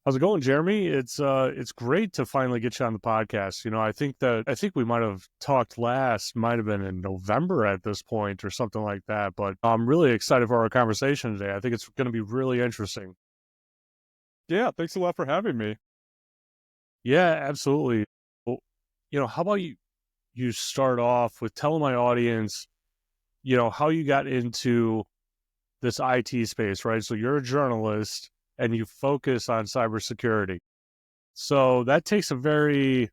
How's it going, Jeremy? It's great to finally get you on the podcast. I think we might have talked last, might have been in November at this point or something like that. But I'm really excited for our conversation today. I think it's going to be really interesting. Yeah, thanks a lot for having me. Yeah, absolutely. Well, how about you start off with telling my audience, how you got into this IT space, right? So you're a journalist and you focus on cybersecurity. So that takes a very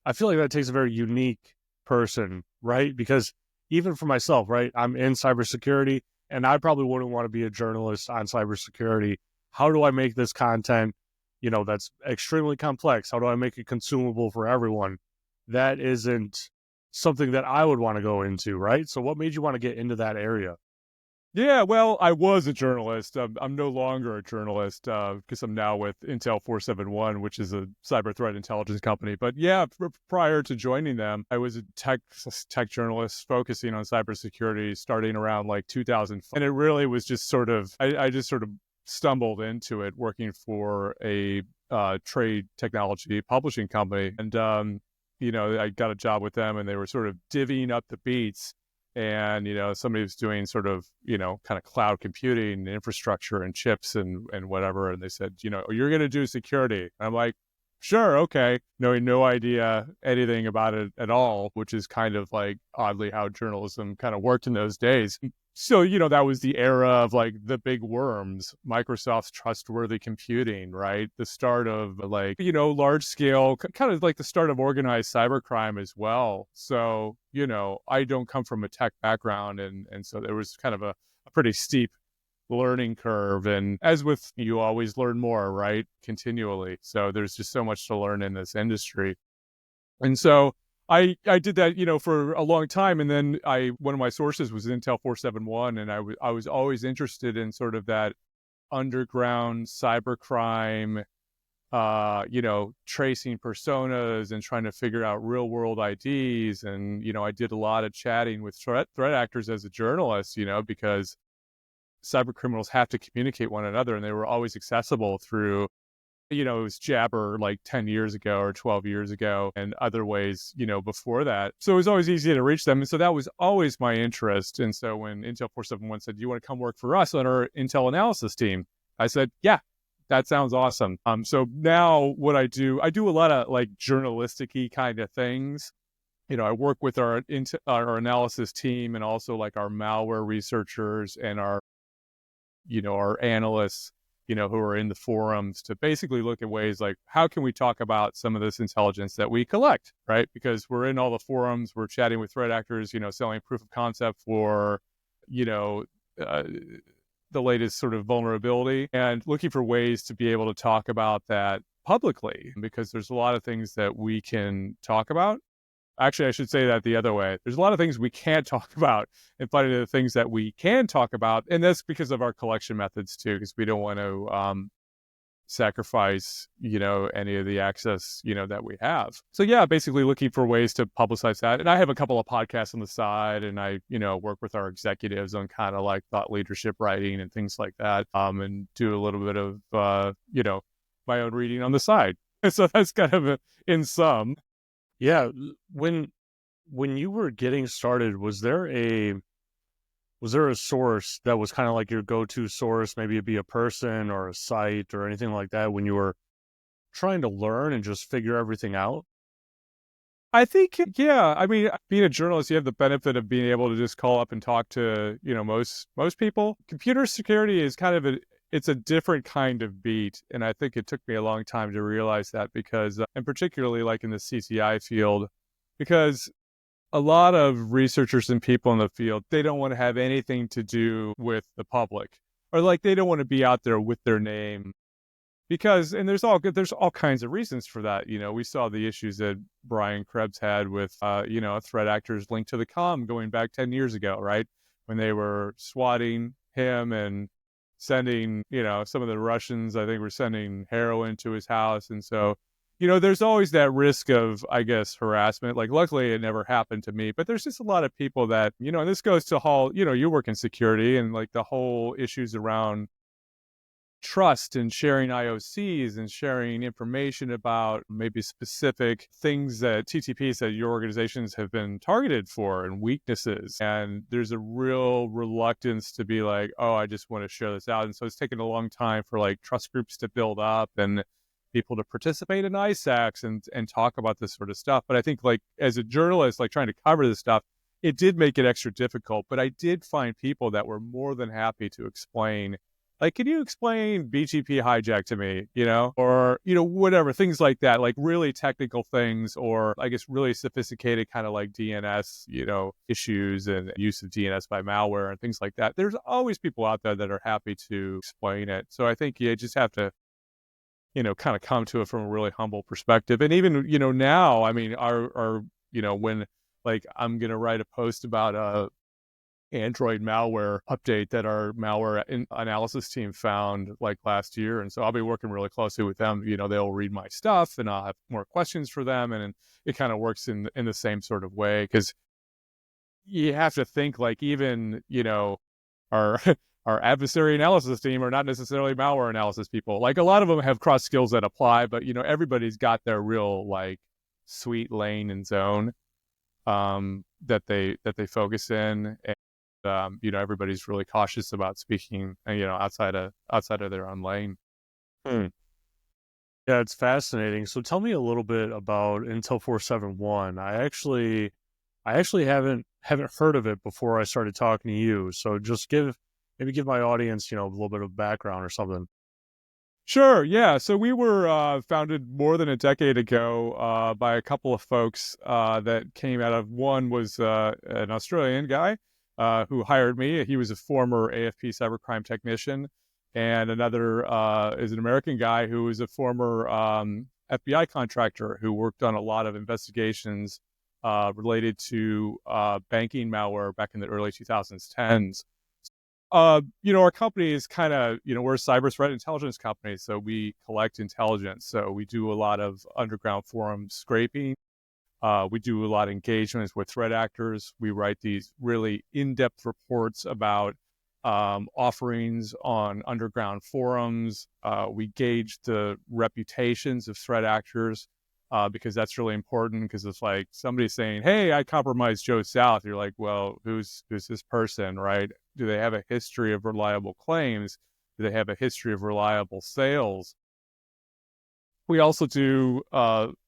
I feel like that takes a very unique person, right? Because even for myself, right, I'm in cybersecurity and I probably wouldn't want to be a journalist on cybersecurity. How do I make this content, that's extremely complex? How do I make it consumable for everyone? That isn't something that I would want to go into, right? So what made you want to get into that area? Yeah, well, I was a journalist. I'm no longer a journalist because I'm now with Intel 471, which is a cyber threat intelligence company. But yeah, prior to joining them, I was a tech journalist focusing on cybersecurity starting around like 2005. And it really was just I just sort of stumbled into it working for a trade technology publishing company. I got a job with them and they were sort of divvying up the beats and somebody was doing sort of kind of cloud computing infrastructure and chips and whatever, and they said, you're going to do security. And I'm like, sure, okay, knowing no idea anything about it at all, which is kind of like oddly how journalism kind of worked in those days. So that was the era of like the big worms, Microsoft's trustworthy computing, right? The start of like large scale, kind of like the start of organized cybercrime as well. So I don't come from a tech background, and so there was kind of a pretty steep learning curve. And as with, you always learn more, right? Continually. So there's just so much to learn in this industry. And so I did that, for a long time. And then one of my sources was Intel 471. And I was always interested in sort of that underground cybercrime, tracing personas and trying to figure out real world IDs. And, I did a lot of chatting with threat actors as a journalist, because cyber criminals have to communicate one another, and they were always accessible through, it was Jabber like 10 years ago or 12 years ago and other ways, before that. So it was always easy to reach them. And so that was always my interest. And so when Intel 471 said, do you want to come work for us on our Intel analysis team? I said, yeah, that sounds awesome. So now what I do a lot of like journalistic-y kind of things. I work with our analysis team and also like our malware researchers and our analysts, who are in the forums to basically look at ways like how can we talk about some of this intelligence that we collect, right? Because we're in all the forums, we're chatting with threat actors, selling proof of concept for, you know, uh, the latest sort of vulnerability and looking for ways to be able to talk about that publicly because there's a lot of things that we can talk about. Actually, I should say that the other way. There's a lot of things we can't talk about, and finding the things that we can talk about, and that's because of our collection methods too, because we don't want to sacrifice, any of the access, that we have. So yeah, basically looking for ways to publicize that. And I have a couple of podcasts on the side, and I, work with our executives on kind of like thought leadership writing and things like that, and do a little bit of, my own reading on the side. So that's kind of in sum. Yeah, when you were getting started, was there a source that was kind of like your go-to source? Maybe it'd be a person or a site or anything like that when you were trying to learn and just figure everything out? I think, yeah. I mean, being a journalist, you have the benefit of being able to just call up and talk to, most people. Computer security is kind of it's a different kind of beat, and I think it took me a long time to realize that because, and particularly like in the CCI field, because a lot of researchers and people in the field, they don't want to have anything to do with the public, or like they don't want to be out there with their name because, and there's all kinds of reasons for that. We saw the issues that Brian Krebs had with threat actors linked to the com going back 10 years ago, right? When they were swatting him and sending, some of the Russians, I think, were sending heroin to his house. And so, there's always that risk of, I guess, harassment. Like, luckily it never happened to me, but there's just a lot of people that, and this goes to you work in security and like the whole issues around trust and sharing IOCs and sharing information about maybe specific things that TTPs that your organizations have been targeted for and weaknesses. And there's a real reluctance to be like, oh, I just want to share this out. And so it's taken a long time for like trust groups to build up and people to participate in ISACs and talk about this sort of stuff. But I think like as a journalist, like trying to cover this stuff, it did make it extra difficult. But I did find people that were more than happy to explain, like, can you explain BGP hijack to me, or, whatever, things like that, like really technical things, or I guess really sophisticated kind of like DNS, issues and use of DNS by malware and things like that. There's always people out there that are happy to explain it. So I think you just have to, kind of come to it from a really humble perspective. And even, now, I mean, our when like I'm going to write a post about Android malware update that our malware analysis team found like last year. And so I'll be working really closely with them. They'll read my stuff and I'll have more questions for them. And it kind of works in the same sort of way, because you have to think like even, our our adversary analysis team are not necessarily malware analysis people. Like a lot of them have cross skills that apply, but everybody's got their real like sweet lane and zone that they focus in. Everybody's really cautious about speaking, outside of their own lane. Hmm. Yeah, it's fascinating. So tell me a little bit about Intel 471. I actually haven't heard of it before I started talking to you. So just give my audience, a little bit of background or something. Sure. Yeah. So we were founded more than a decade ago by a couple of folks that came out of, one was an Australian guy who hired me. He was a former AFP cybercrime technician. And another is an American guy who was a former FBI contractor who worked on a lot of investigations related to banking malware back in the early 2010s. Our company is kind of, we're a cyber threat intelligence company, so we collect intelligence. So we do a lot of underground forum scraping. We do a lot of engagements with threat actors. We write these really in-depth reports about offerings on underground forums. We gauge the reputations of threat actors because that's really important, because it's like somebody saying, hey, I compromised Joe South. You're like, well, who's this person, right? Do they have a history of reliable claims? Do they have a history of reliable sales? We also do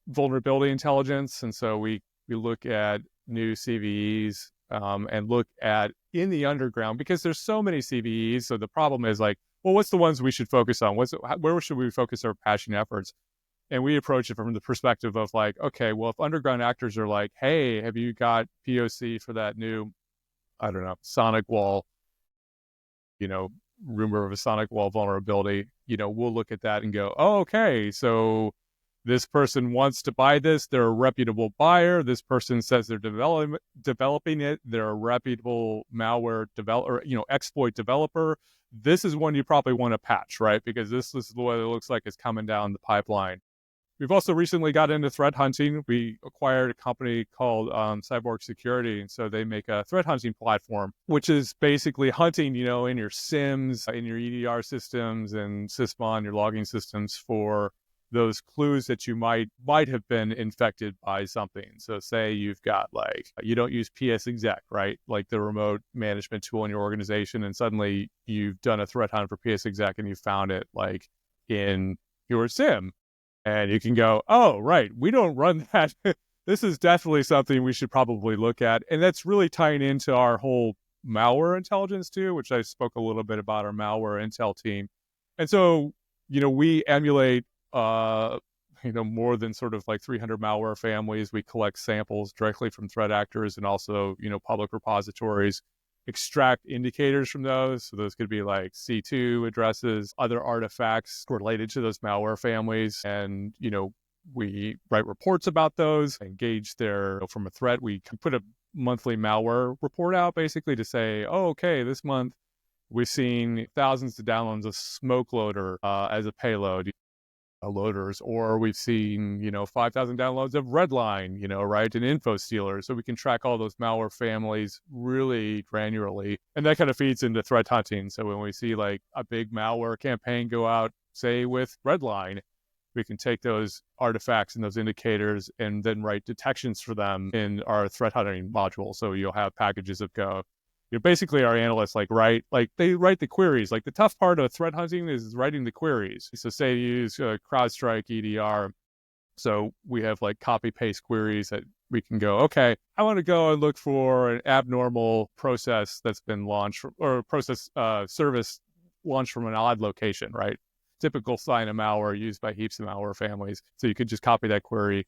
vulnerability intelligence. And so we look at new CVEs and look at in the underground, because there's so many CVEs. So the problem is like, well, what's the ones we should focus on? Where should we focus our patching efforts? And we approach it from the perspective of like, okay, well, if underground actors are like, hey, have you got POC for that new, I don't know, Sonic Wall, rumor of a Sonic Wall vulnerability, we'll look at that and go, oh, okay, so this person wants to buy this. They're a reputable buyer. This person says they're developing it. They're a reputable malware developer, exploit developer. This is one you probably want to patch, right? Because this is what it looks like is coming down the pipeline. We've also recently got into threat hunting. We acquired a company called Cybersecurity, and so they make a threat hunting platform, which is basically hunting, in your SIMs, in your EDR systems, and Sysmon, your logging systems, for those clues that you might have been infected by something. So say you've got like, you don't use PSExec, right? Like the remote management tool in your organization, and suddenly you've done a threat hunt for PSExec and you found it like in your SIM. And you can go, oh, right, we don't run that. This is definitely something we should probably look at. And that's really tying into our whole malware intelligence too, which I spoke a little bit about our malware intel team. And so, we emulate, more than sort of like 300 malware families. We collect samples directly from threat actors and also, public repositories, extract indicators from those. So those could be like C2 addresses, other artifacts related to those malware families. And, we write reports about those, engage from a threat. We put a monthly malware report out basically to say, oh, okay, this month we've seen thousands of downloads of smoke loader as a payload. loaders, or we've seen, 5,000 downloads of Redline, right, and Info Stealer. So we can track all those malware families really granularly. And that kind of feeds into threat hunting. So when we see like a big malware campaign go out, say with Redline, we can take those artifacts and those indicators and then write detections for them in our threat hunting module. So you'll have packages that go, basically our analysts they write the queries. Like the tough part of threat hunting is writing the queries. So say you use CrowdStrike EDR. So we have like copy paste queries that we can go, okay, I want to go and look for an abnormal process that's been launched or a process service launched from an odd location, right? Typical sign of malware used by heaps of malware families. So you could just copy that query,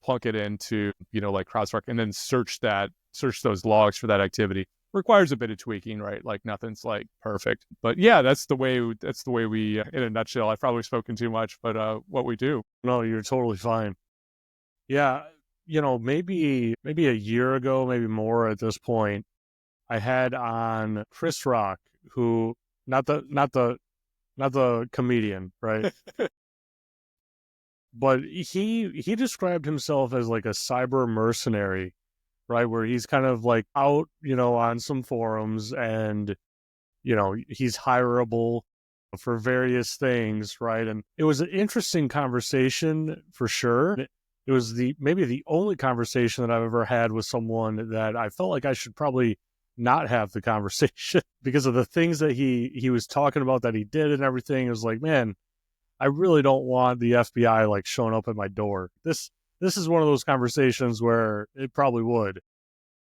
plunk it into, like CrowdStrike, and then search those logs for that activity. Requires a bit of tweaking, right? Like nothing's like perfect. But yeah, that's the way we, in a nutshell, I've probably spoken too much, but what we do. No, you're totally fine. Yeah, maybe a year ago, maybe more at this point, I had on Chris Rock, who not the comedian, right? But he described himself as like a cyber mercenary, right? Where he's kind of like out, on some forums and, he's hireable for various things, right? And it was an interesting conversation for sure. It was maybe the only conversation that I've ever had with someone that I felt like I should probably not have the conversation because of the things that he was talking about that he did and everything. It was like, man, I really don't want the FBI like showing up at my door. This is one of those conversations where it probably would.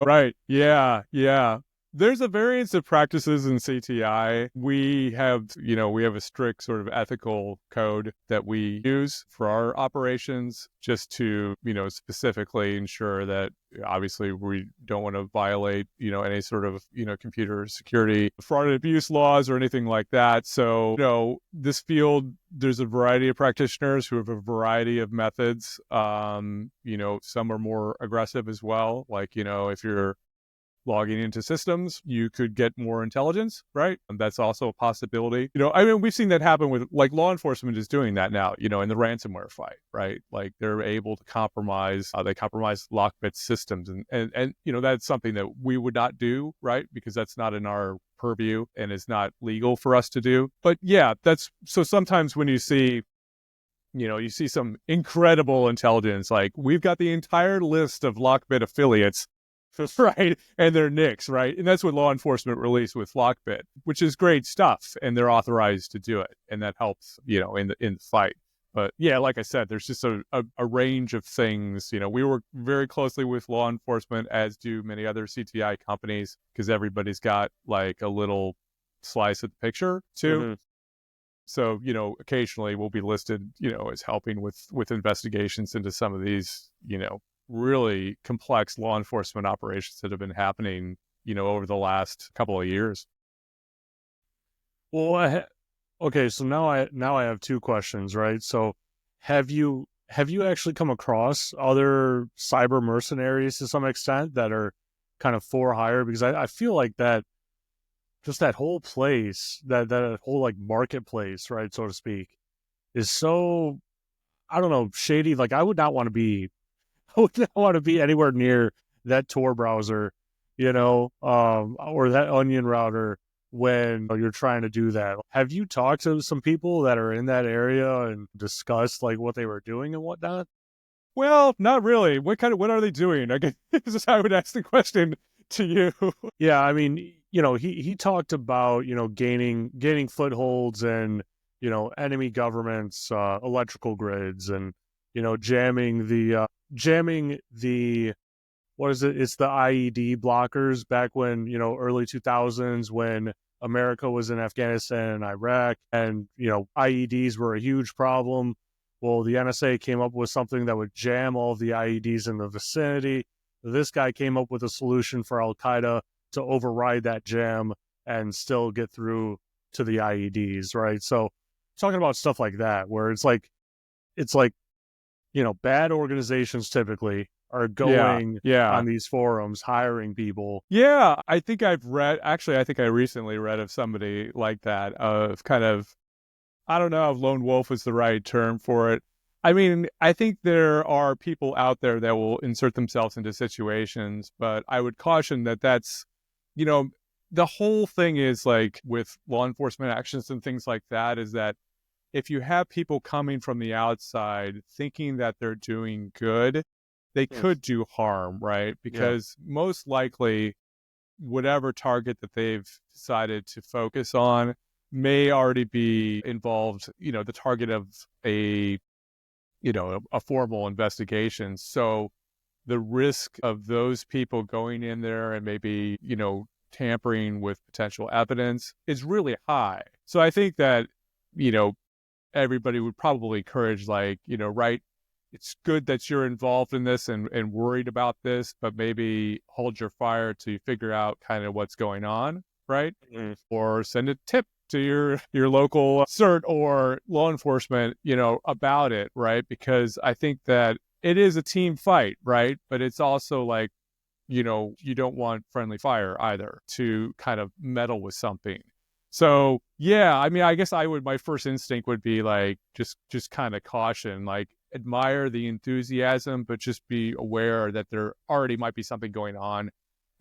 Right. Yeah. Yeah. There's a variance of practices in CTI. We have a strict sort of ethical code that we use for our operations just to, specifically ensure that obviously we don't want to violate, any sort of, computer security, fraud and abuse laws or anything like that. So, this field, there's a variety of practitioners who have a variety of methods. Some are more aggressive as well. Like, if you're logging into systems, you could get more intelligence, right? And that's also a possibility. We've seen that happen with like law enforcement is doing that now, in the ransomware fight, right? Like they're able to compromise Lockbit systems. And that's something that we would not do, right? Because that's not in our purview and is not legal for us to do. But yeah, so sometimes when you see some incredible intelligence, like we've got the entire list of Lockbit affiliates, right? And they're NICs, right? And that's what law enforcement released with Lockbit, which is great stuff. And they're authorized to do it. And that helps, in the fight. But yeah, like I said, there's just a range of things. We work very closely with law enforcement, as do many other CTI companies, because everybody's got like a little slice of the picture too. Mm-hmm. So, occasionally we'll be listed, as helping with investigations into some of these, really complex law enforcement operations that have been happening, over the last couple of years. Well, okay, so now I have two questions, right? So have you actually come across other cyber mercenaries to some extent that are kind of for hire? Because I feel like that just that whole place, that whole like marketplace, right, so to speak, is so, I don't know, shady. Like I would not want to be anywhere near that Tor browser, or that Onion router when you're trying to do that. Have you talked to some people that are in that area and discussed like what they were doing and whatnot? Well, not really. What are they doing? I guess I would ask the question to you. Yeah, I mean, he talked about, gaining footholds and, enemy governments, electrical grids and, jamming the what is it? It's the IED blockers back when, early 2000s when America was in Afghanistan and Iraq and, IEDs were a huge problem. Well, the NSA came up with something that would jam all of the IEDs in the vicinity. This guy came up with a solution for Al-Qaeda to override that jam and still get through to the IEDs, right? So talking about stuff like that, where it's like, bad organizations typically are going on these forums, hiring people. Yeah, I think I recently read of somebody like that, of kind of I don't know if lone wolf is the right term for it. I mean, I think there are people out there that will insert themselves into situations, but I would caution that that's, you know, the whole thing is like with law enforcement actions and things like that is that if you have people coming from the outside thinking that they're doing good, they Yes. could do harm, right? Yeah. Because most likely whatever target that they've decided to focus on may already be involved, the target of a, a formal investigation. So the risk of those people going in there and maybe, tampering with potential evidence is really high. So I think that, you know, everybody would probably encourage, like, right, it's good that you're involved in this and worried about this, but maybe hold your fire to figure out kind of what's going on, right? Mm. Or send a tip to your local CERT or law enforcement, about it, right? Because I think that it is a team fight, right? But it's also like, you don't want friendly fire either to kind of meddle with something. So yeah, I mean, I guess my first instinct would be like, just kind of caution, like admire the enthusiasm, but just be aware that there already might be something going on,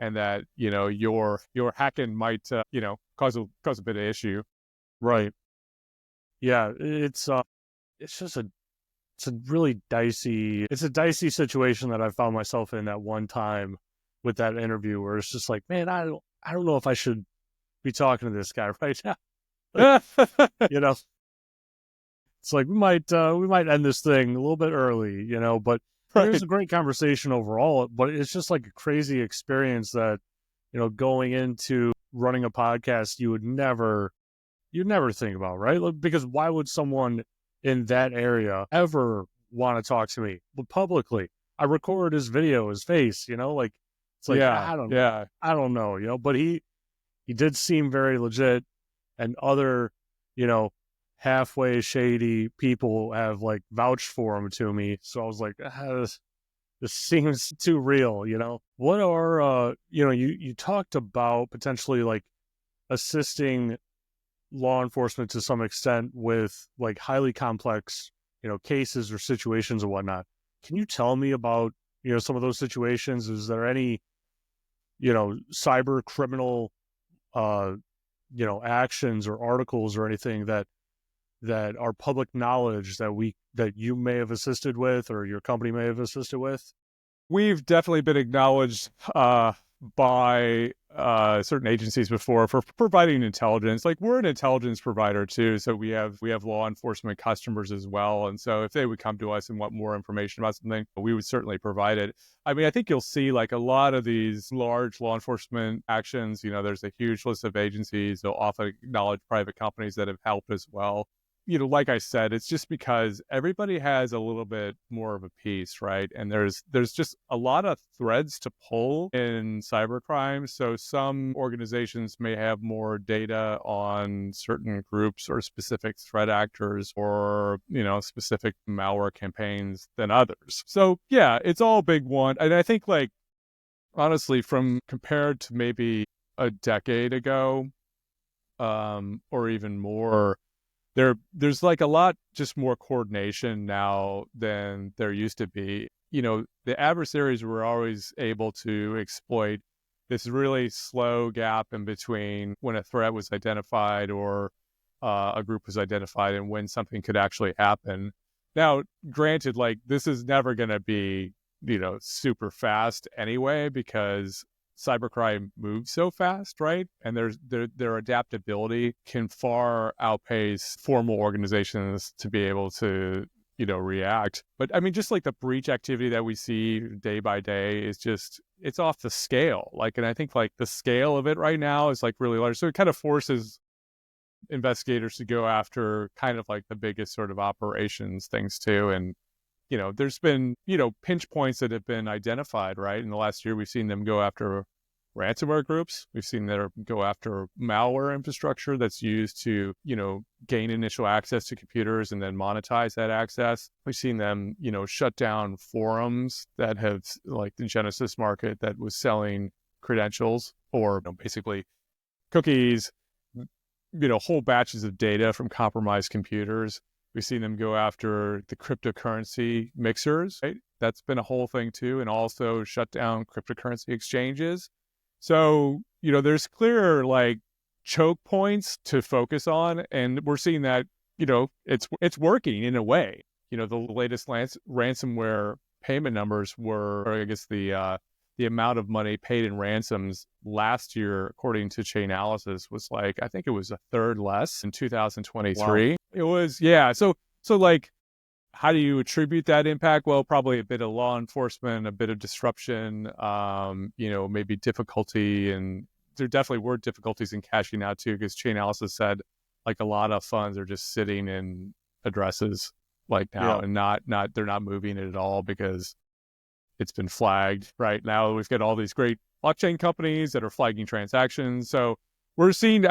and that, your hacking might, cause a bit of issue. Right. Yeah. It's just it's a really dicey situation that I found myself in at one time with that interview where it's just like, man, I don't know if I should be talking to this guy right now. Like, you know, it's like we might end this thing a little bit early, but it was Right. a great conversation overall, but it's just like a crazy experience that, going into running a podcast you'd never think about, right? Like, because why would someone in that area ever want to talk to me? But publicly, I record his video, his face, like it's like Yeah. Yeah. I don't know, but he did seem very legit, and other, you know, halfway shady people have like vouched for him to me. So I was like, this seems too real. What are you talked about potentially like assisting law enforcement to some extent with like highly complex, cases or situations and whatnot. Can you tell me about, some of those situations? Is there any, cyber criminal, uh, actions or articles or anything that are public knowledge that you may have assisted with or your company may have assisted with? We've definitely been acknowledged by certain agencies before for providing intelligence. Like, we're an intelligence provider too, so we have law enforcement customers as well. And so if they would come to us and want more information about something, we would certainly provide it. I mean, I think you'll see like a lot of these large law enforcement actions. There's a huge list of agencies. They'll often acknowledge private companies that have helped as well. Like I said, it's just because everybody has a little bit more of a piece, right? And there's just a lot of threads to pull in cybercrime. So some organizations may have more data on certain groups or specific threat actors or, specific malware campaigns than others. So yeah, it's all a big one. And I think, like, honestly, from compared to maybe a decade ago, or even more, there's like a lot just more coordination now than there used to be. The adversaries were always able to exploit this really slow gap in between when a threat was identified or a group was identified and when something could actually happen. Now, granted, like, this is never going to be, super fast anyway, because cybercrime moves so fast, right? And their adaptability can far outpace formal organizations to be able to, react. But I mean, just like the breach activity that we see day by day is just, it's off the scale. Like, and I think like the scale of it right now is like really large. So it kind of forces investigators to go after kind of like the biggest sort of operations things too. And there's been, pinch points that have been identified, right? In the last year, we've seen them go after ransomware groups. We've seen them go after malware infrastructure that's used to, gain initial access to computers and then monetize that access. We've seen them, shut down forums that have, like the Genesis market that was selling credentials or, basically cookies, whole batches of data from compromised computers. We've seen them go after the cryptocurrency mixers, right? That's been a whole thing too, and also shut down cryptocurrency exchanges. So, there's clear like choke points to focus on, and we're seeing that, it's working in a way. The latest ransomware payment numbers were, or I guess the amount of money paid in ransoms last year, according to Chainalysis, was like, I think it was a third less in 2023. Wow. It was, yeah. So like, how do you attribute that impact? Well, probably a bit of law enforcement, a bit of disruption, maybe difficulty. And there definitely were difficulties in cashing out too, because Chainalysis said like a lot of funds are just sitting in addresses like now Yeah. and they're not moving it at all because it's been flagged. Right now we've got all these great blockchain companies that are flagging transactions. So we're seeing,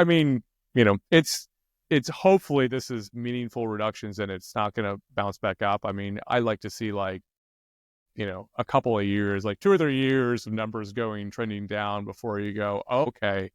it's hopefully this is meaningful reductions and it's not going to bounce back up. I mean, I like to see like, a couple of years, like 2 or 3 years of numbers trending down before you go, oh, okay,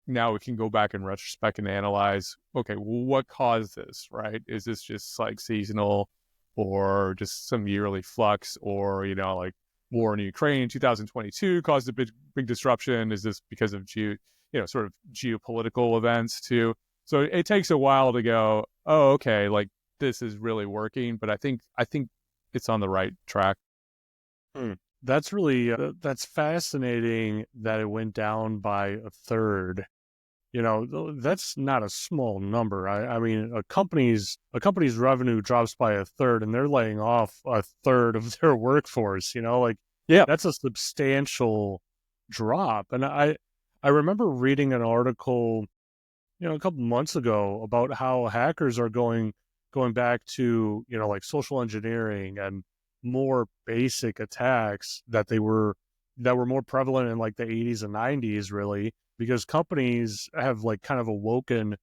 now we can go back in retrospect and analyze, okay, well, what caused this, right? Is this just like seasonal or just some yearly flux, or, like war in Ukraine in 2022 caused a big disruption? Is this because of sort of geopolitical events too? So it takes a while to go, oh, okay, like this is really working, but I think it's on the right track. That's really that's fascinating that it went down by a third. That's not a small number. I mean, a company's revenue drops by a third, and they're laying off a third of their workforce. Like, Yeah. that's a substantial drop. And I remember reading an article, a couple months ago about how hackers are going back to, like social engineering and more basic attacks that were more prevalent in like the 80s and 90s, really, because companies have like kind of awoken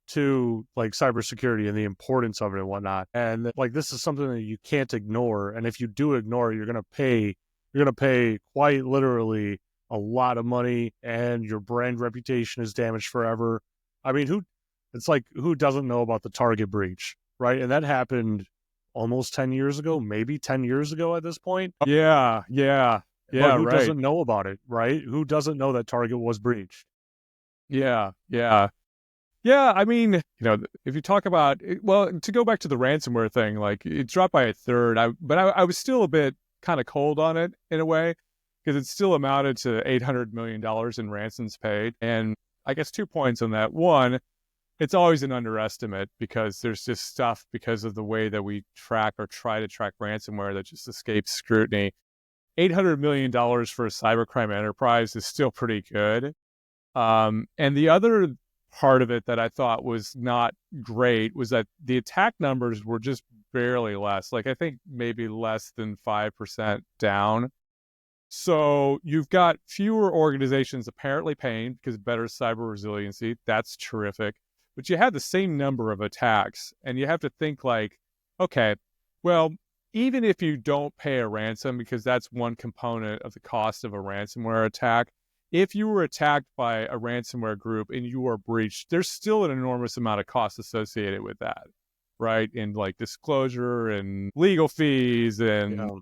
to like cybersecurity and the importance of it and whatnot. And like, this is something that you can't ignore. And if you do ignore it, you're going to pay quite literally a lot of money, and your brand reputation is damaged forever. I mean, who doesn't know about the Target breach, right? And that happened almost 10 years ago, maybe 10 years ago at this point. Yeah. But who Right. doesn't know about it, right? Who doesn't know that Target was breached? Yeah. I mean, if you talk about, well, to go back to the ransomware thing, like it dropped by a third. But I was still a bit kind of cold on it in a way, because it still amounted to $800 million in ransoms paid. And I guess 2 points on that. One, it's always an underestimate because there's just stuff because of the way that we track or try to track ransomware that just escapes scrutiny. $800 million for a cybercrime enterprise is still pretty good. And the other part of it that I thought was not great was that the attack numbers were just barely less. Like, I think maybe less than 5% down. So you've got fewer organizations apparently paying because better cyber resiliency. That's terrific. But you have the same number of attacks, and you have to think like, okay, well, even if you don't pay a ransom, because that's one component of the cost of a ransomware attack, if you were attacked by a ransomware group and you are breached, there's still an enormous amount of cost associated with that, right? In like disclosure and legal fees, and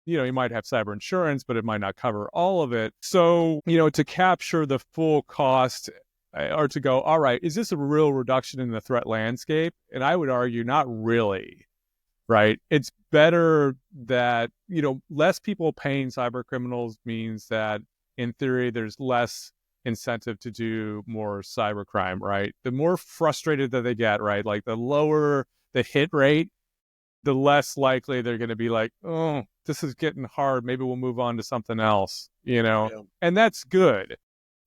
you might have cyber insurance, but it might not cover all of it. So, to capture the full cost, or to go, all right, is this a real reduction in the threat landscape? And I would argue not really, right? It's better that, less people paying cyber criminals means that in theory, there's less incentive to do more cybercrime, right? The more frustrated that they get, right? Like the lower the hit rate, the less likely they're going to be like, oh, this is getting hard. Maybe we'll move on to something else, Yeah. And that's good.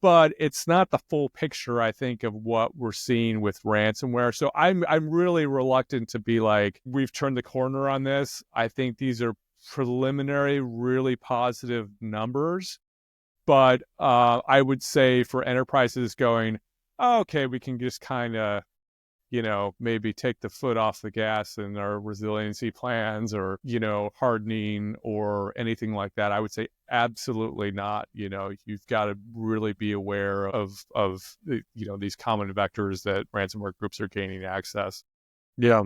But it's not the full picture, I think, of what we're seeing with ransomware. So I'm really reluctant to be like, we've turned the corner on this. I think these are preliminary, really positive numbers. But I would say for enterprises going, oh, okay, we can just kind of, maybe take the foot off the gas in our resiliency plans or, hardening or anything like that. I would say absolutely not. You've got to really be aware of these common vectors that ransomware groups are gaining access. Yeah.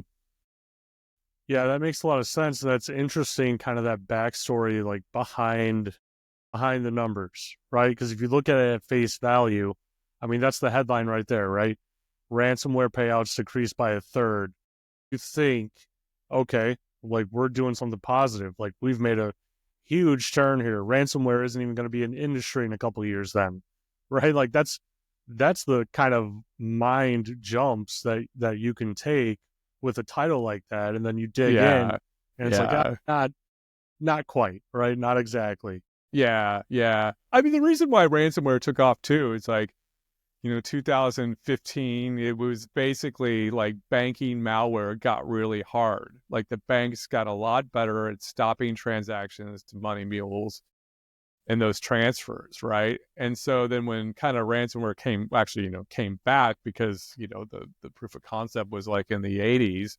Yeah, that makes a lot of sense. That's interesting, kind of that backstory, like behind the numbers, right? Because if you look at it at face value, I mean, that's the headline right there, right? Ransomware payouts decreased by a third. You think, okay, like we're doing something positive. Like we've made a huge turn here. Ransomware isn't even going to be an industry in a couple of years then, right? Like that's the kind of mind jumps that you can take with a title like that, and then you dig in, Yeah. and it's like Yeah. not quite, right? Not exactly. Yeah. Yeah. I mean, the reason why ransomware took off too is like, 2015, it was basically like banking malware got really hard. Like the banks got a lot better at stopping transactions to money mules and those transfers, right? And so then when kind of ransomware came back because, the proof of concept was like in the 80s,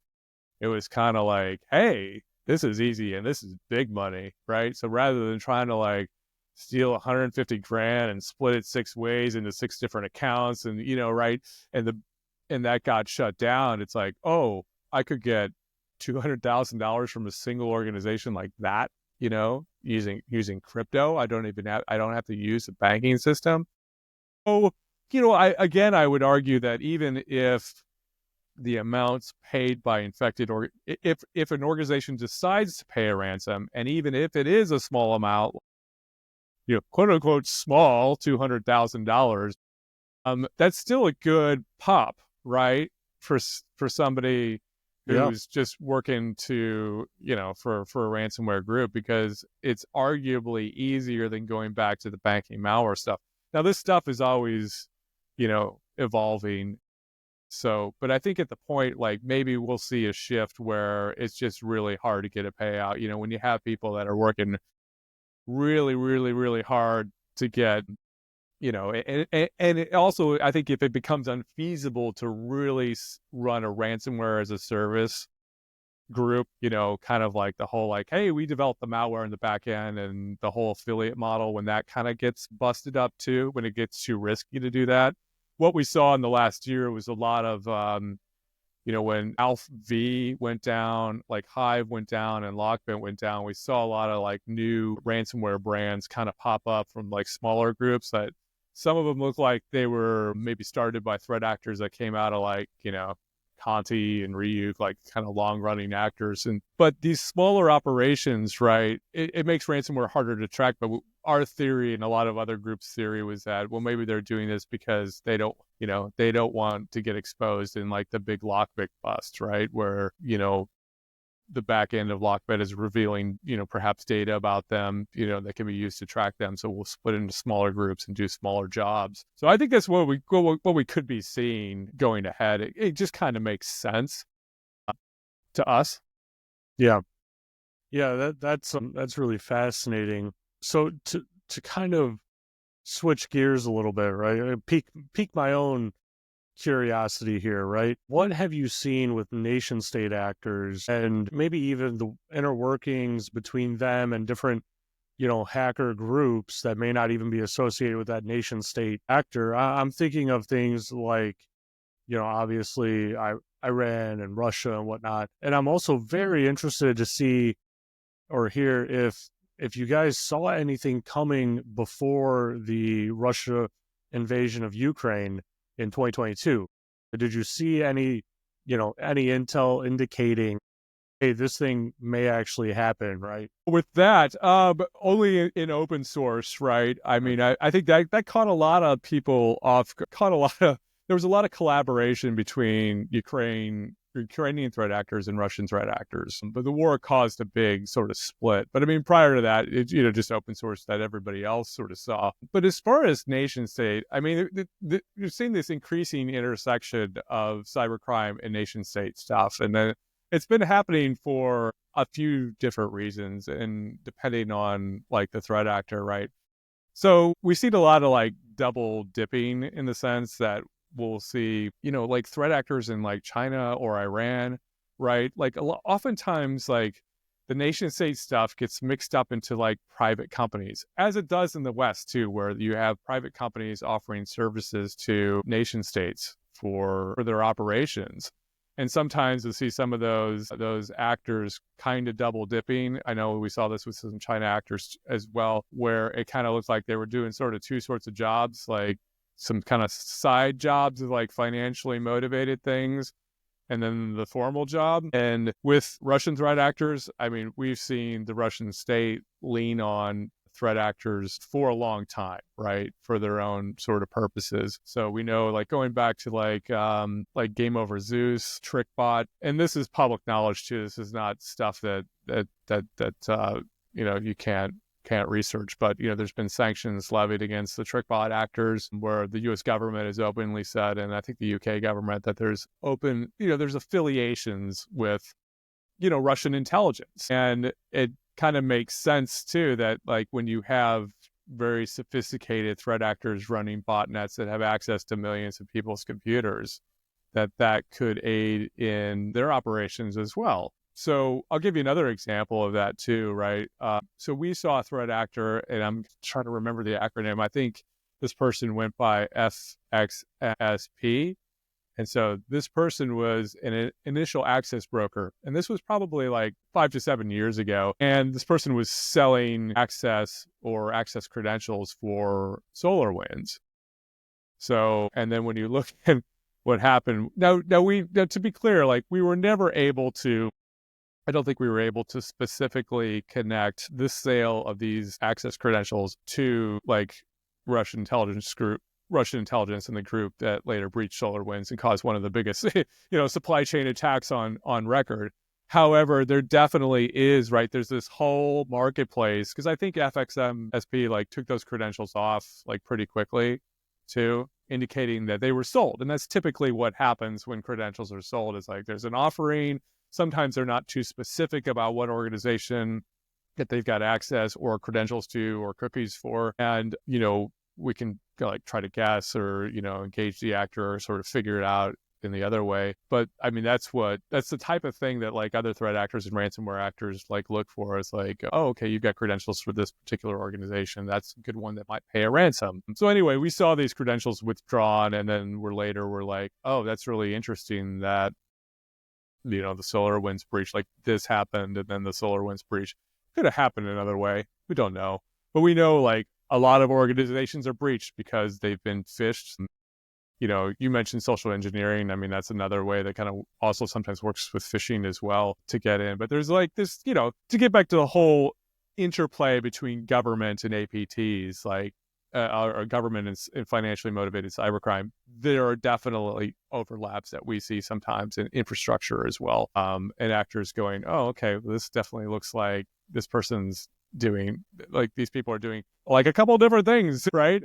it was kind of like, hey, this is easy and this is big money, right? So rather than trying to like steal 150 grand and split it 6 ways into 6 different accounts and, right, and that got shut down, it's like, oh, I could get $200,000 from a single organization like that, using crypto. I don't have to use a banking system. So, I would argue that even if the amounts paid by infected, or if an organization decides to pay a ransom, and even if it is a small amount, quote unquote small, $200,000, that's still a good pop, right? For somebody Yeah. who's just working to, for a ransomware group, because it's arguably easier than going back to the banking malware stuff. Now, this stuff is always, evolving. So, but I think at the point, like maybe we'll see a shift where it's just really hard to get a payout. When you have people that are working really, really, really hard to get, and it also, I think if it becomes unfeasible to really run a ransomware as a service group, kind of like the whole like, hey, we developed the malware in the back end and the whole affiliate model, when that kind of gets busted up too, when it gets too risky to do that. What we saw in the last year was a lot of, when Alpha V went down, like Hive went down and Lockbit went down, we saw a lot of like new ransomware brands kind of pop up from like smaller groups that some of them look like they were maybe started by threat actors that came out of like, Conti and Ryuk, like kind of long running actors. But these smaller operations, right, it makes ransomware harder to track. But our theory and a lot of other groups' theory was that, well, maybe they're doing this because they don't want to get exposed in like the big Lockbit bust, right? Where, the back end of Lockbit is revealing, perhaps data about them, that can be used to track them. So we'll split into smaller groups and do smaller jobs. So I think that's what we could be seeing going ahead. It just kind of makes sense to us. Yeah. Yeah, that's really fascinating. So to kind of switch gears a little bit, right? Pique my own curiosity here, right? What have you seen with nation state actors and maybe even the inner workings between them and different, hacker groups that may not even be associated with that nation state actor? I'm thinking of things like, obviously Iran and Russia and whatnot. And I'm also very interested to see or hear if you guys saw anything coming before the Russia invasion of Ukraine in 2022. Did you see any intel indicating, hey, this thing may actually happen, right? With that, but only in open source, right? I mean, I think that caught a lot of people off. There was a lot of collaboration between Ukrainian threat actors and Russian threat actors, but the war caused a big sort of split. But I mean, prior to that, it, just open source that everybody else sort of saw. But as far as nation state, I mean, you're seeing this increasing intersection of cybercrime and nation state stuff, and then it's been happening for a few different reasons, and depending on like the threat actor, right? So we've seen a lot of like double dipping in the sense that we'll see, like threat actors in like China or Iran, right? Like oftentimes, like the nation state stuff gets mixed up into like private companies, as it does in the West too, where you have private companies offering services to nation states for their operations. And sometimes you'll see some of those actors kind of double dipping. I know we saw this with some China actors as well, where it kind of looked like they were doing sort of two sorts of jobs, like some kind of side jobs of like financially motivated things, and then the formal job. And with Russian threat actors, I mean, we've seen the Russian state lean on threat actors for a long time, right, for their own sort of purposes. So we know, like going back to like Game Over Zeus, TrickBot, and this is public knowledge too. This is not stuff that you can't research, but there's been sanctions levied against the TrickBot actors, where the U.S. government has openly said, and I think the U.K. government, that there's there's affiliations with Russian intelligence. And it kind of makes sense too that like when you have very sophisticated threat actors running botnets that have access to millions of people's computers, that could aid in their operations as well. So I'll give you another example of that too, right? So we saw a threat actor, and I'm trying to remember the acronym. I think this person went by SXSP. And so this person was an initial access broker. And this was probably like 5 to 7 years ago. And this person was selling access or access credentials for SolarWinds. So, and then when you look at what happened, now to be clear, like we were never able to, I don't think we were able to specifically connect this sale of these access credentials to like Russian intelligence and the group that later breached SolarWinds and caused one of the biggest, supply chain attacks on record. However, there definitely is, right, there's this whole marketplace, because I think FXMSP like took those credentials off like pretty quickly too, indicating that they were sold. And that's typically what happens when credentials are sold, is like there's an offering. Sometimes they're not too specific about what organization that they've got access or credentials to or cookies for. And, we can like try to guess or, engage the actor or sort of figure it out in the other way. But I mean, that's the type of thing that like other threat actors and ransomware actors like look for, is like, oh, okay, you've got credentials for this particular organization. That's a good one that might pay a ransom. So anyway, we saw these credentials withdrawn, and then we're like, oh, that's really interesting that, the SolarWinds breach, like this happened, and then the SolarWinds breach could have happened another way. We don't know. But we know like a lot of organizations are breached because they've been phished. You mentioned social engineering. I mean, that's another way that kind of also sometimes works with phishing as well to get in. But there's like this, to get back to the whole interplay between government and APTs, like or government and financially motivated cybercrime, there are definitely overlaps that we see sometimes in infrastructure as well. And actors going, oh, okay, well, this definitely looks like this person's doing, like these people are doing like a couple different things, right?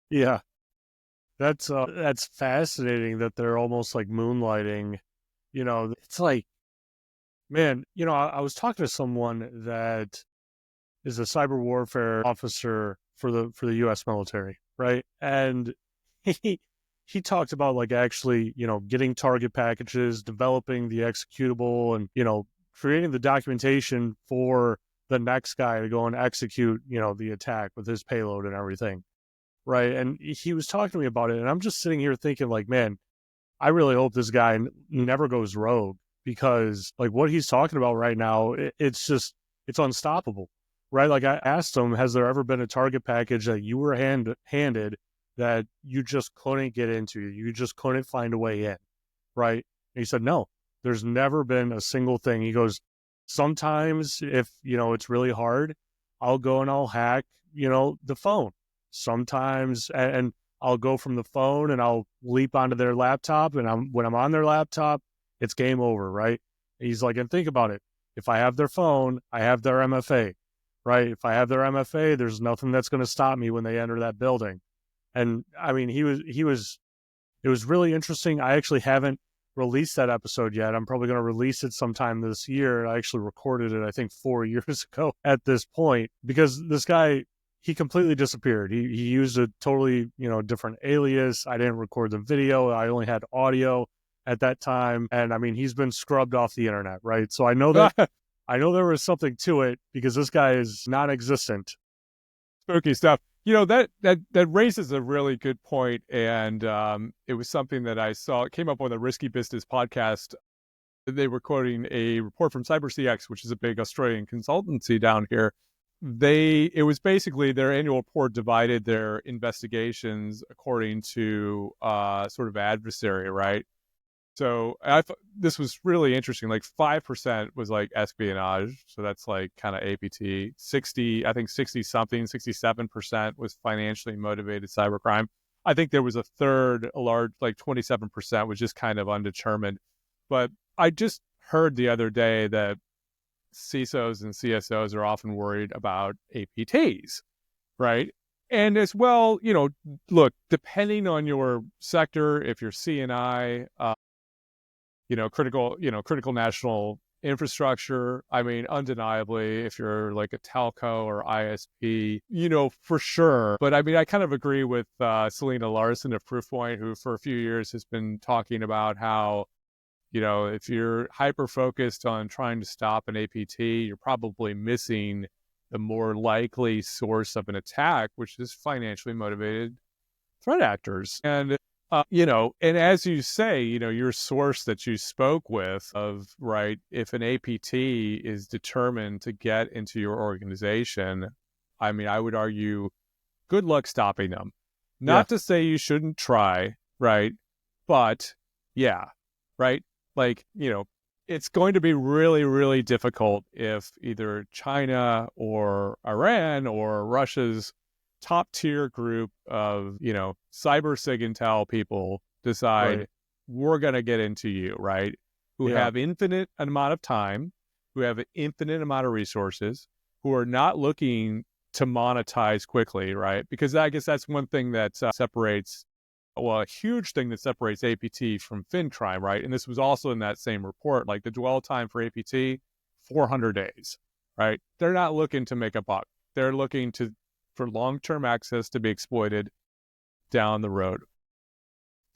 Yeah. That's fascinating that they're almost like moonlighting. It's like, man, I was talking to someone that is a cyber warfare officer for the U.S. military, right? And he talked about like actually, getting target packages, developing the executable, and creating the documentation for the next guy to go and execute, the attack with his payload and everything. Right. And he was talking to me about it. And I'm just sitting here thinking like, man, I really hope this guy never goes rogue, because like what he's talking about right now, it's unstoppable. Right. Like I asked him, has there ever been a target package that you were handed that you just couldn't get into? You just couldn't find a way in. Right. And he said, no, there's never been a single thing. He goes, sometimes if, it's really hard, I'll go and I'll hack, the phone. Sometimes, and I'll go from the phone and I'll leap onto their laptop, and when I'm on their laptop, it's game over, right? And he's like, and think about it. If I have their phone, I have their MFA, right? If I have their MFA, there's nothing that's going to stop me when they enter that building. And I mean, it was really interesting. I actually haven't released that episode yet. I'm probably going to release it sometime this year. I actually recorded it, I think 4 years ago at this point, because this guy, he completely disappeared. He used a totally, different alias. I didn't record the video. I only had audio at that time. And I mean, he's been scrubbed off the internet, right? So I know there was something to it because this guy is non-existent. Spooky stuff. That raises a really good point, and it was something that I saw. It came up on the Risky Business podcast. They were quoting a report from CyberCX, which is a big Australian consultancy down here. It was basically their annual report divided their investigations according to sort of adversary, right? So this was really interesting. Like 5% was like espionage. So that's like kind of APT. 67% was financially motivated cybercrime. I think there was a third, a large, like 27% was just kind of undetermined. But I just heard the other day that CISOs and CSOs are often worried about APTs, right? And as well, look, depending on your sector, if you're CNI, critical national infrastructure. I mean, undeniably, if you're like a telco or ISP, for sure. But I mean, I kind of agree with Selena Larson of Proofpoint, who for a few years has been talking about how, if you're hyper-focused on trying to stop an APT, you're probably missing the more likely source of an attack, which is financially motivated threat actors. And and as you say, your source that you spoke with right, if an APT is determined to get into your organization, I mean, I would argue good luck stopping them. Not to say you shouldn't try, right? But yeah, right? Like, it's going to be really, really difficult if either China or Iran or Russia's top tier group of, cyber SigIntel people decide we're going to get into you, right? Who have infinite amount of time, who have an infinite amount of resources, who are not looking to monetize quickly, right? Because I guess that's one thing that separates, a huge thing that separates APT from FinCrime, right? And this was also in that same report, like the dwell time for APT, 400 days, right? They're not looking to make a buck. They're looking for long-term access to be exploited down the road.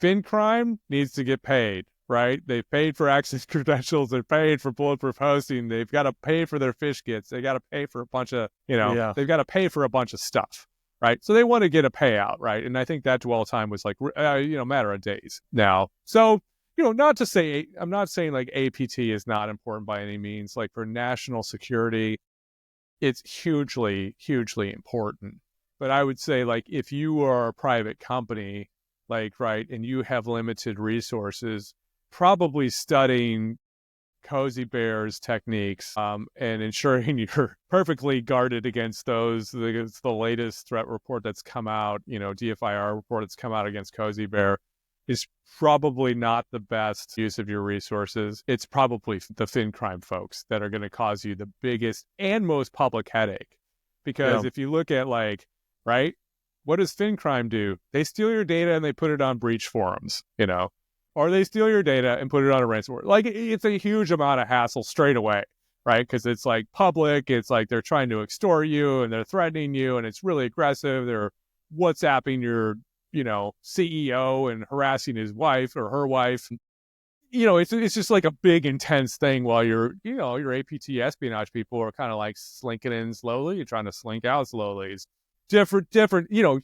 FinCrime needs to get paid, right? They've paid for access credentials. They're paid for bulletproof hosting. They've got to pay for their fish kits. They got to pay for a bunch of, they've got to pay for a bunch of stuff, right? So they want to get a payout, right? And I think that dwell time was like, matter of days now. So, not to say, I'm not saying like APT is not important by any means. Like for national security, it's hugely, hugely important. But I would say, like, if you are a private company, like, right, and you have limited resources, probably studying Cozy Bear's techniques and ensuring you're perfectly guarded against those. It's the latest threat report that's come out, DFIR report that's come out against Cozy Bear, is probably not the best use of your resources. It's probably the FinCrime folks that are going to cause you the biggest and most public headache. Because if you look at right, what does FinCrime do? They steal your data and they put it on breach forums, or they steal your data and put it on a ransomware. Like, it's a huge amount of hassle straight away, right? Because it's like public, it's like they're trying to extort you and they're threatening you and it's really aggressive. They're WhatsApping your CEO and harassing his wife or her wife. It's just like a big intense thing while your APT espionage people are kind of like slinking in slowly. You're trying to slink out slowly. It's different,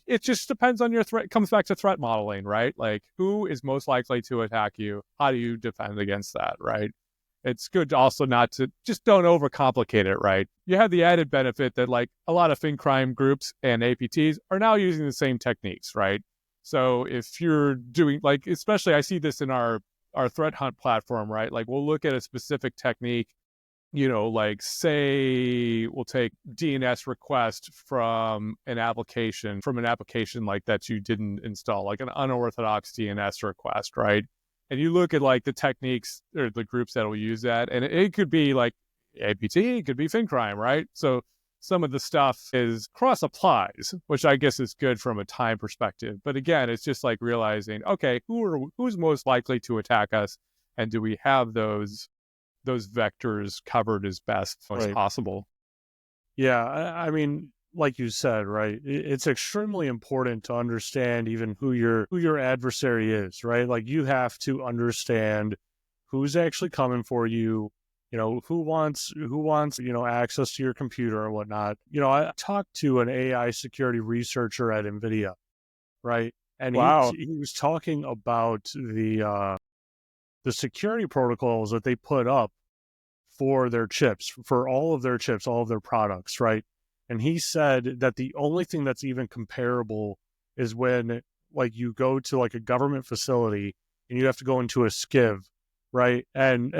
it just depends on your threat. It comes back to threat modeling, right? Like, who is most likely to attack you? How do you defend against that, right? It's good also not to just don't overcomplicate it, right? You have the added benefit that like a lot of FinCrime groups and APTs are now using the same techniques, right? So if you're doing like, especially I see this in our threat hunt platform, right? Like we'll look at a specific technique, like say we'll take DNS request from an application like that you didn't install, like an unorthodox DNS request, right? And you look at like the techniques or the groups that will use that, and it could be like APT, it could be FinCrime, right? So some of the stuff is cross applies, which I guess is good from a time perspective. But again, it's just like realizing, okay, who's most likely to attack us, and do we have those vectors covered as best as possible? Yeah, I mean, like you said, right? It's extremely important to understand even who your adversary is, right? Like you have to understand who's actually coming for you, who wants access to your computer and whatnot. I talked to an AI security researcher at NVIDIA, right? And Wow. he was talking about the security protocols that they put up for their chips, for all of their chips, all of their products, right? And he said that the only thing that's even comparable is when like you go to like a government facility and you have to go into a skiv, right? And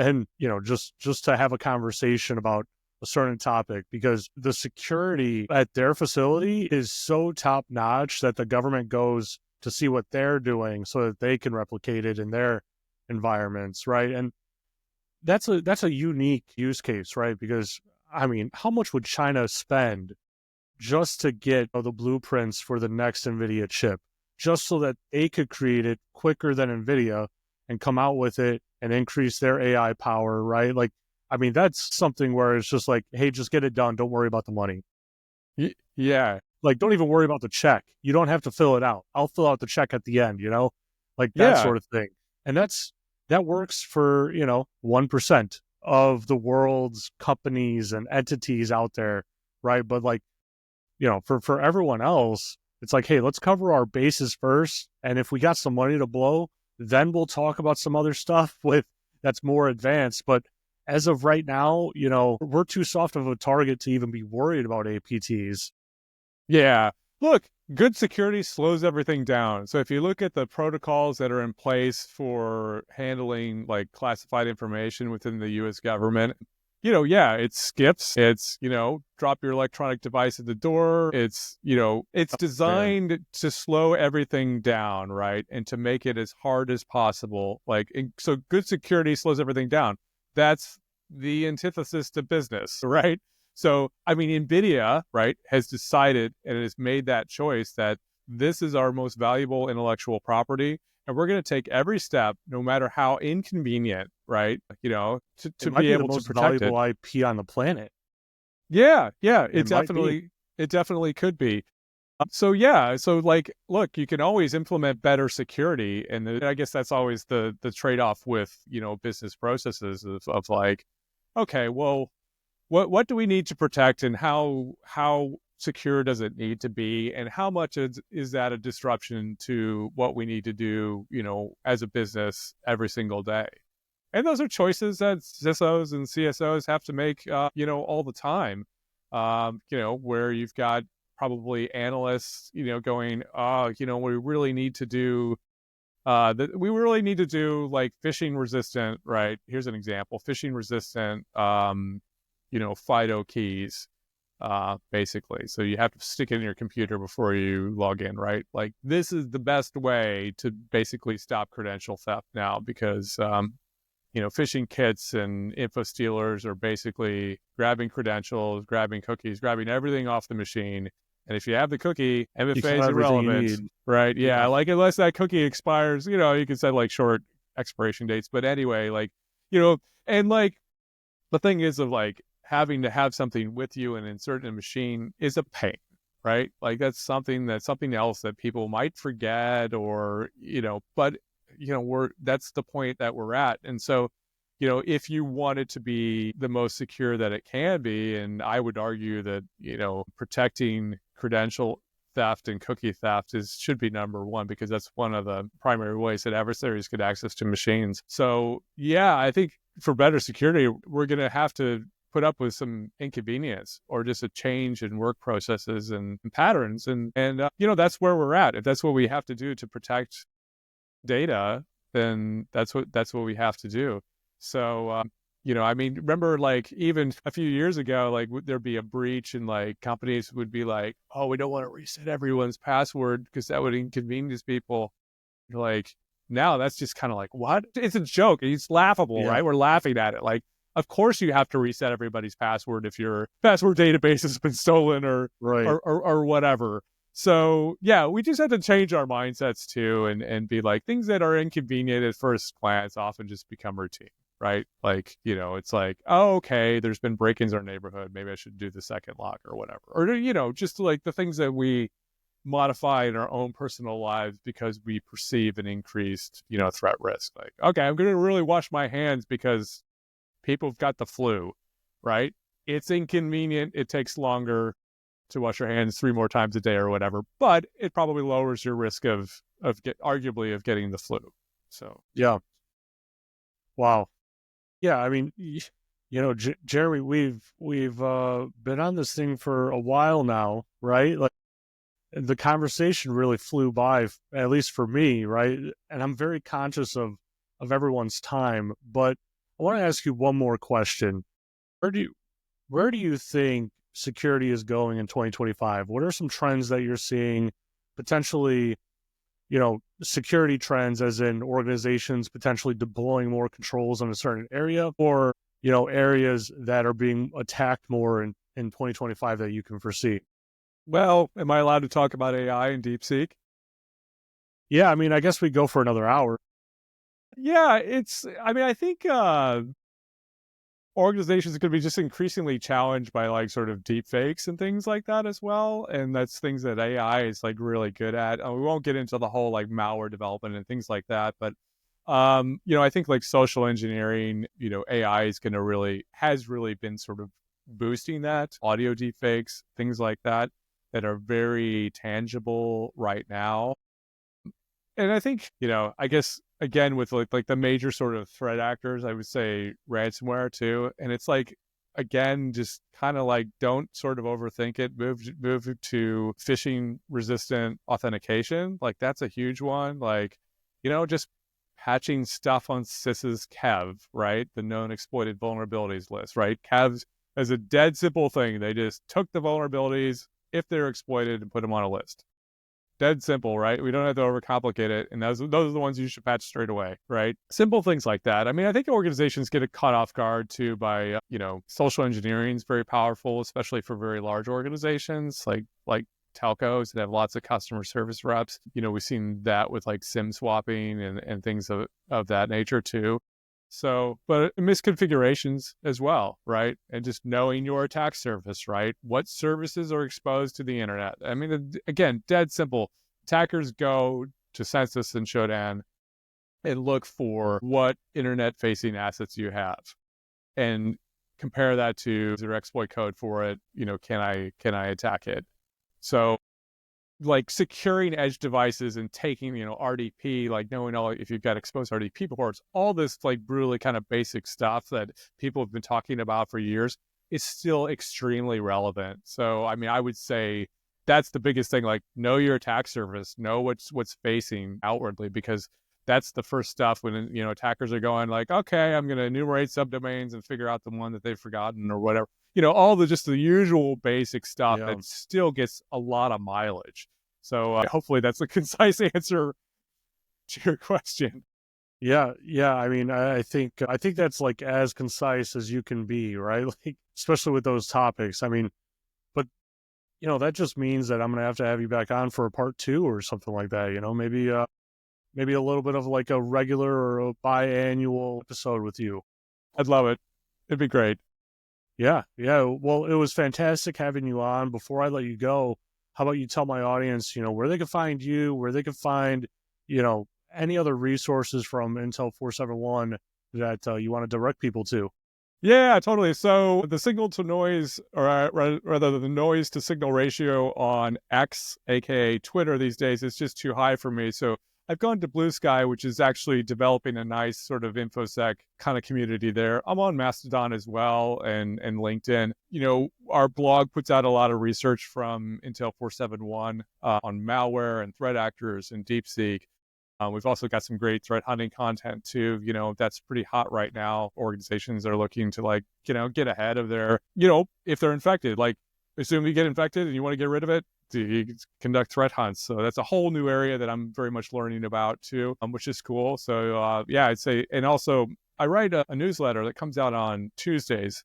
just to have a conversation about a certain topic, because the security at their facility is so top notch that the government goes to see what they're doing so that they can replicate it in their environments, right? And that's a unique use case, right? Because I mean, how much would China spend just to get the blueprints for the next NVIDIA chip, just so that they could create it quicker than NVIDIA and come out with it and increase their AI power, right? Like, I mean, that's something where it's just like, hey, just get it done. Don't worry about the money. Yeah. Like, don't even worry about the check. You don't have to fill it out. I'll fill out the check at the end, like that Yeah. sort of thing. And that works for, 1% of the world's companies and entities out there, right? But like, for everyone else, it's like, hey, let's cover our bases first. And if we got some money to blow, then we'll talk about some other stuff that's more advanced. But as of right now, we're too soft of a target to even be worried about APTs. Yeah. Look, good security slows everything down. So if you look at the protocols that are in place for handling like classified information within the US government, yeah, it skips. It's, drop your electronic device at the door. It's Man, designed to slow everything down, right? And to make it as hard as possible. So good security slows everything down. That's the antithesis to business, right? So, I mean, NVIDIA, right, has decided and has made that choice that this is our most valuable intellectual property. And we're going to take every step, no matter how inconvenient, right, it to might be be the able to most protect it. valuable IP on the planet. Yeah, yeah, It might be. it definitely could be. So yeah, so like, look, you can always implement better security, and I guess that's always the trade off with business processes of like, okay, well, what do we need to protect, and how secure does it need to be, and how much is that a disruption to what we need to do, as a business every single day? And those are choices that CISOs and CSOs have to make, all the time. Where you've got probably analysts, going, we really need to do we really need to do like phishing resistant, right? Here's an example: phishing resistant, FIDO keys, basically. So you have to stick it in your computer before you log in, right? Like this is the best way to basically stop credential theft now, because phishing kits and info stealers are basically grabbing credentials, grabbing cookies, grabbing everything off the machine. And if you have the cookie, You MFA got is everything you irrelevant, need. right? Yeah, Yeah. like unless that cookie expires, you can set like short expiration dates. But anyway, like, and like the thing is of like having to have something with you and insert in a machine is a pain, right? Like that's something else that people might forget, or but that's the point that we're at. And so if you want it to be the most secure that it can be, and I would argue that protecting credential theft and cookie theft should be number one, because that's one of the primary ways that adversaries get access to machines. So yeah, I think for better security, we're going to have to put up with some inconvenience, or just a change in work processes and patterns, and that's where we're at. If that's what we have to do to protect data, then that's what we have to do. So I mean, remember, like even a few years ago, like there'd be a breach and like companies would be like, oh, we don't want to reset everyone's password because that would inconvenience people. Like now that's just kind of like, what? It's a joke. It's laughable, Yeah. right? We're laughing at it. Like, of course you have to reset everybody's password if your password database has been stolen, or Right. whatever. So yeah, we just have to change our mindsets too, and be like, things that are inconvenient at first glance often just become routine. right? Like, it's like, oh, okay, there's been break-ins in our neighborhood. Maybe I should do the second lock or whatever. Or, just like the things that we modify in our own personal lives because we perceive an increased, threat risk. Like, okay, I'm going to really wash my hands because people have got the flu, right? It's inconvenient. It takes longer to wash your hands 3 more times a day or whatever, but it probably lowers your risk of arguably of getting the flu. So Yeah. Wow. Yeah. I mean, Jeremy, we've been on this thing for a while now, right? Like the conversation really flew by, at least for me, right? And I'm very conscious of everyone's time, but I want to ask you one more question. Where do you where do you think security is going in 2025? What are some trends that you're seeing potentially, security trends as in organizations potentially deploying more controls in a certain area or, areas that are being attacked more in 2025 that you can foresee? well, am I allowed to talk about AI and DeepSeek? Yeah, I mean, I guess we go for another hour. Yeah, I think organizations could be just increasingly challenged by like sort of deep fakes and things like that as well. And that's things that AI is like really good at. We won't get into the whole like malware development and things like that, but I think like social engineering, AI is has really been sort of boosting that. Audio deep fakes, things like that are very tangible right now. And I think, I guess again with like the major sort of threat actors, I would say ransomware too. And it's like again, just kind of like don't sort of overthink it. Move to phishing resistant authentication. Like that's a huge one. Like, just patching stuff on CIS's KEV, right? The known exploited vulnerabilities list, right? KEVs is a dead simple thing. They just took the vulnerabilities if they're exploited and put them on a list. Dead simple, right? We don't have to overcomplicate it. And those are the ones you should patch straight away, right? Simple things like that. I mean, I think organizations get caught off guard too by, social engineering is very powerful, especially for very large organizations like telcos that have lots of customer service reps. We've seen that with like SIM swapping and things of that nature too. So, but misconfigurations as well, right? And just knowing your attack surface, right? What services are exposed to the internet? I mean, again, dead simple. Attackers go to Census and Shodan and look for what internet-facing assets you have, and compare that to their exploit code for it. Can I attack it? So like securing edge devices and taking, RDP, like knowing all if you've got exposed RDP ports, all this like brutally kind of basic stuff that people have been talking about for years is still extremely relevant. So, I mean, I would say that's the biggest thing, like know your attack surface, know what's facing outwardly, because that's the first stuff when, attackers are going like, okay, I'm going to enumerate subdomains and figure out the one that they've forgotten or whatever. All just the usual basic stuff Yeah. that still gets a lot of mileage. So hopefully that's a concise answer to your question. Yeah, yeah. I mean, I think that's like as concise as you can be, right? Like, especially with those topics. I mean, but that just means that I'm gonna have to have you back on for a part two or something like that. Maybe a little bit of like a regular or a biannual episode with you. I'd love it. It'd be great. Yeah, yeah. Well, it was fantastic having you on. Before I let you go, how about you tell my audience, where they can find you, where they can find, any other resources from Intel 471 that you want to direct people to. Yeah, totally. So the signal to noise, or rather the noise to signal ratio on X, aka Twitter these days, is just too high for me. So I've gone to Blue Sky, which is actually developing a nice sort of InfoSec kind of community there. I'm on Mastodon as well and LinkedIn. Our blog puts out a lot of research from Intel 471 on malware and threat actors and DeepSeek. We've also got some great threat hunting content too. That's pretty hot right now. Organizations are looking to like, get ahead of their, if they're infected, like assume you get infected and you want to get rid of it, you conduct threat hunts. So that's a whole new area that I'm very much learning about too, which is cool. So yeah, I'd say, and also I write a newsletter that comes out on Tuesdays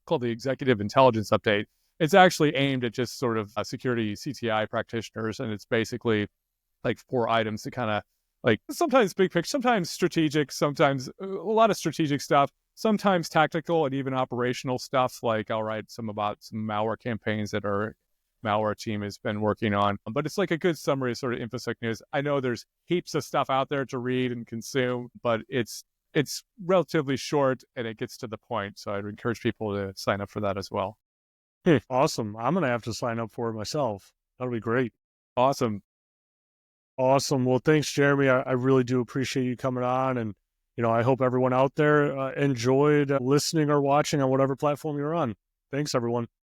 called the Executive Intelligence Update. It's actually aimed at just sort of security CTI practitioners. And it's basically like 4 items to kind of Like sometimes big picture, sometimes strategic, sometimes a lot of strategic stuff, sometimes tactical and even operational stuff. Like I'll write some about some malware campaigns that our malware team has been working on. But it's like a good summary of sort of InfoSec news. I know there's heaps of stuff out there to read and consume, but it's relatively short and it gets to the point. So I'd encourage people to sign up for that as well. Awesome. I'm going to have to sign up for it myself. That'll be great. Awesome. Awesome. Well, thanks, Jeremy. I really do appreciate you coming on. And, I hope everyone out there enjoyed listening or watching on whatever platform you're on. Thanks, everyone.